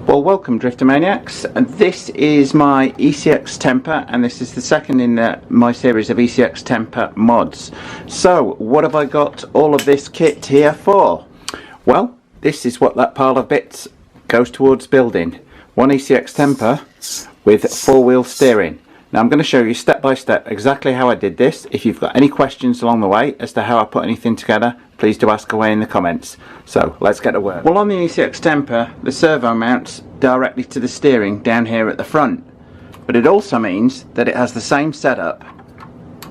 Well, welcome Driftomaniacs, and this is my ECX Temper, and this is the second in my series of ECX Temper mods. So what have I got all of this kit here for? Well, this is what that pile of bits goes towards building. One ECX Temper with four-wheel steering. Now I'm going to show you step by step exactly how I did this. If you've got any questions along the way as to how I put anything together, please do ask away in the comments. So let's get to work. Well, on the ECX Temper, the servo mounts directly to the steering down here at the front, but it also means that it has the same setup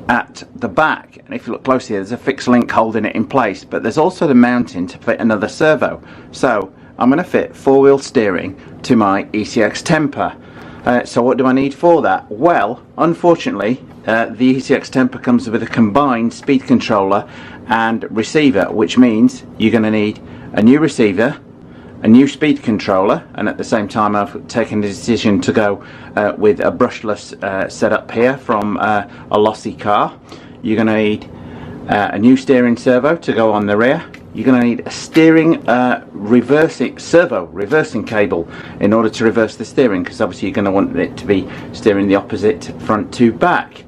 at the back, and if you look closely there's a fixed link holding it in place, but there's also the mounting to fit another servo. So I'm going to fit four-wheel steering to my ECX Temper. So what do I need for that? Well, unfortunately, the ECX Temper comes with a combined speed controller and receiver, which means you're going to need a new receiver, a new speed controller, and at the same time I've taken the decision to go with a brushless setup here from a lossy car. You're going to need a new steering servo to go on the rear. You're going to need a steering servo reversing cable in order to reverse the steering, because obviously you're going to want it to be steering the opposite front to back.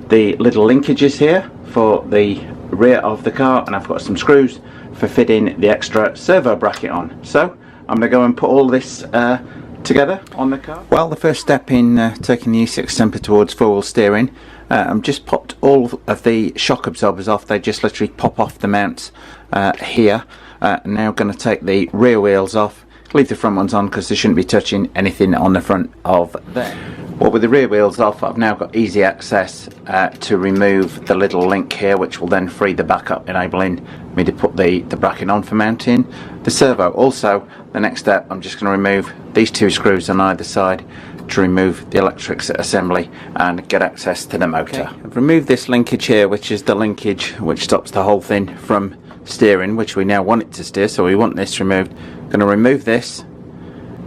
The little linkages here for the rear of the car, and I've got some screws for fitting the extra servo bracket on. So I'm going to go and put all this together on the car. Well, the first step in taking the ECX Temper towards four-wheel steering, I've just popped all of the shock absorbers off. They just literally pop off the mounts here. Now going to take the rear wheels off, leave the front ones on because they shouldn't be touching anything on the front of there. Well, with the rear wheels off, I've now got easy access to remove the little link here, which will then free the backup, enabling me to put the bracket on for mounting the servo. Also, the next step, I'm just going to remove these two screws on either side to remove the electrics assembly and get access to the motor. Okay. I've removed this linkage here, which is the linkage which stops the whole thing from steering, which we now want it to steer, so we want this removed. I'm going to remove this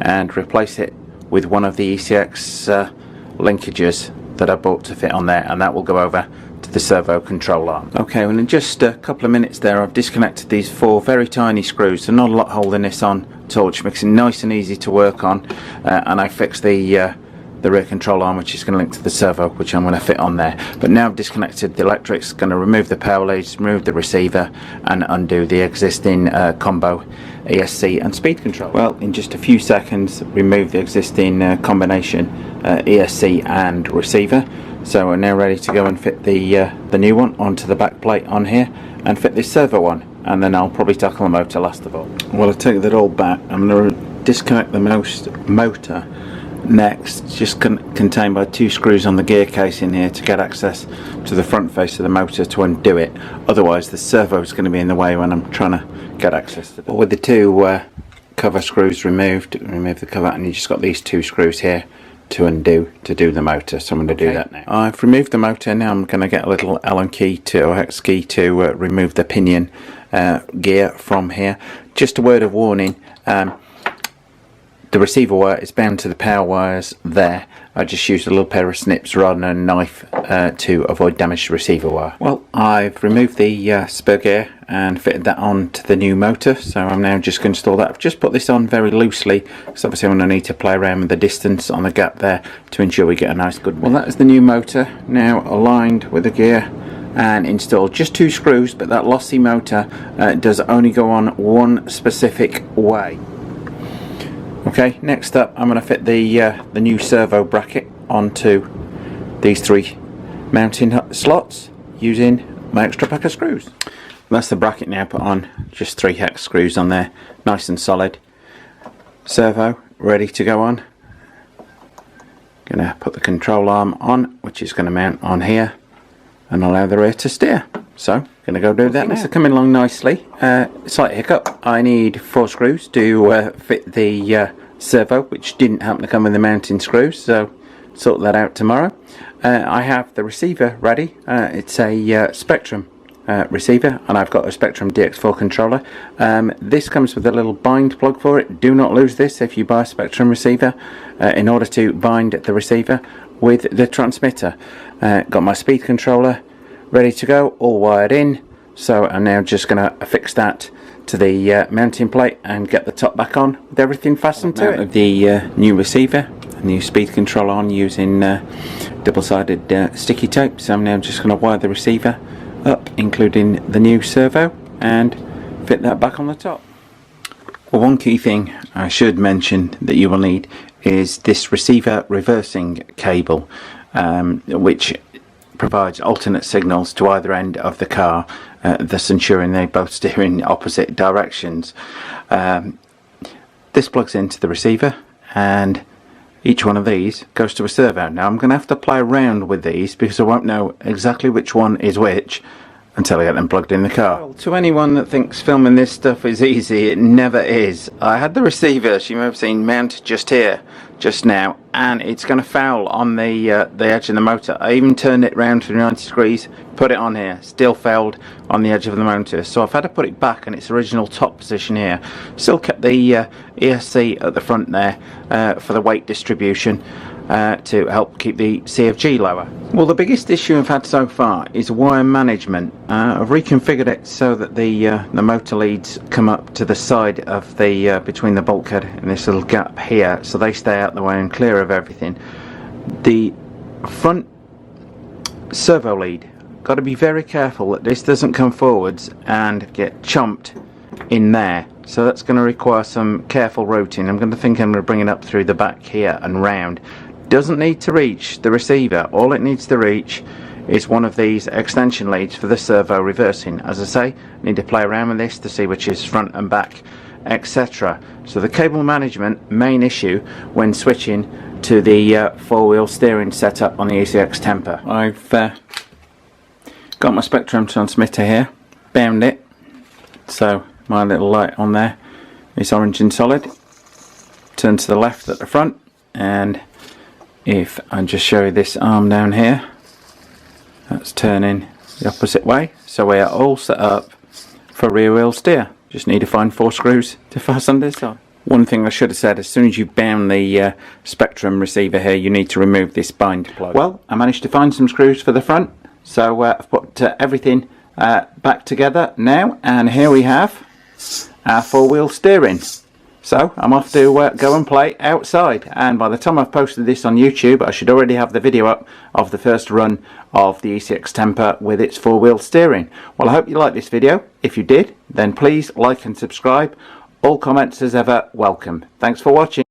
and replace it with one of the ECX linkages that I bought to fit on there, and that will go over to the servo control arm. Okay, well in just a couple of minutes there I've disconnected these four very tiny screws, so not a lot holding this on at all, which makes it nice and easy to work on, and I fixed the rear control arm, which is going to link to the servo, which I'm going to fit on there. But now I've disconnected the electrics, going to remove the power leads, remove the receiver, and undo the existing combo ESC and speed control. Well, in just a few seconds remove the existing combination ESC and receiver. So we're now ready to go and fit the new one onto the back plate on here and fit this servo one, and then I'll probably tackle the motor last of all. Well, I'll take that all back. I'm going to disconnect the motor next, just contained by two screws on the gear casing here to get access to the front face of the motor to undo it. Otherwise the servo is going to be in the way when I'm trying to get access to it. With the two cover screws removed, remove the cover, and you just got these two screws here to undo to do the motor. So I'm going to do that now. I've removed the motor. Now I'm going to get a little Allen key or hex key to remove the pinion gear from here. Just a word of warning, the receiver wire is bound to the power wires there. I just used a little pair of snips rather than a knife to avoid damage to receiver wire. Well, I've removed the spur gear and fitted that on to the new motor, so I'm now just going to install that. I've just put this on very loosely because obviously I'm going to need to play around with the distance on the gap there to ensure we get a nice good one. Well, that is the new motor now aligned with the gear and installed. Just two screws, but that lossy motor does only go on one specific way. Okay, next up I'm going to fit the new servo bracket onto these three mounting slots using my extra pack of screws. That's the bracket now put on, just 3 hex screws on there, nice and solid. Servo ready to go on. Going to put the control arm on, which is going to mount on here and allow the rear to steer. So, going to go do that now. Things are coming along nicely. Slight hiccup. I need 4 screws to fit the servo, which didn't happen to come with the mounting screws, so sort that out tomorrow. I have the receiver ready. It's a Spectrum receiver, and I've got a Spectrum DX4 controller. This comes with a little bind plug for it. Do not lose this if you buy a Spectrum receiver in order to bind the receiver with the transmitter. Got my speed controller ready to go, all wired in. So I'm now just going to affix that to the mounting plate and get the top back on with everything fastened to it. Of the new receiver, new speed control on using double-sided sticky tape. So I'm now just going to wire the receiver up, including the new servo, and fit that back on the top. Well, one key thing I should mention that you will need is this receiver reversing cable, which provides alternate signals to either end of the car, thus ensuring they both steer in opposite directions. This plugs into the receiver, and each one of these goes to a servo. Now I'm going to have to play around with these because I won't know exactly which one is which until I get them plugged in the car. Well, to anyone that thinks filming this stuff is easy, it never is. I had the receiver, as you may have seen, mounted just here, just now, and it's going to foul on the edge of the motor. I even turned it round to 90 degrees, put it on here, still failed on the edge of the motor. So I've had to put it back in its original top position here. Still kept the ESC at the front there for the weight distribution, to help keep the CFG lower. Well, the biggest issue I've had so far is wire management. I've reconfigured it so that the motor leads come up to the side of the between the bulkhead and this little gap here, so they stay out the way and clear of everything. The front servo lead, got to be very careful that this doesn't come forwards and get chomped in there. So that's going to require some careful routing. I'm going to bring it up through the back here and round. Doesn't need to reach the receiver. All it needs to reach is one of these extension leads for the servo reversing. As I say, need to play around with this to see which is front and back, etc. So the cable management, main issue when switching to the four-wheel steering setup on the ECX Temper. I've got my Spectrum transmitter here, bound it, so my little light on there is orange and solid. Turn to the left at the front, and if I just show you this arm down here, that's turning the opposite way, so we are all set up for rear wheel steer. Just need to find 4 screws to fasten this on. One thing I should have said, as soon as you bound the Spectrum receiver here, you need to remove this bind plug. Well, I managed to find some screws for the front, so I've put everything back together now, and here we have our 4-wheel steering. So I'm off to go and play outside, and by the time I've posted this on YouTube I should already have the video up of the first run of the ECX Temper with its 4-wheel steering. Well, I hope you liked this video. If you did, then please like and subscribe. All comments as ever welcome. Thanks for watching.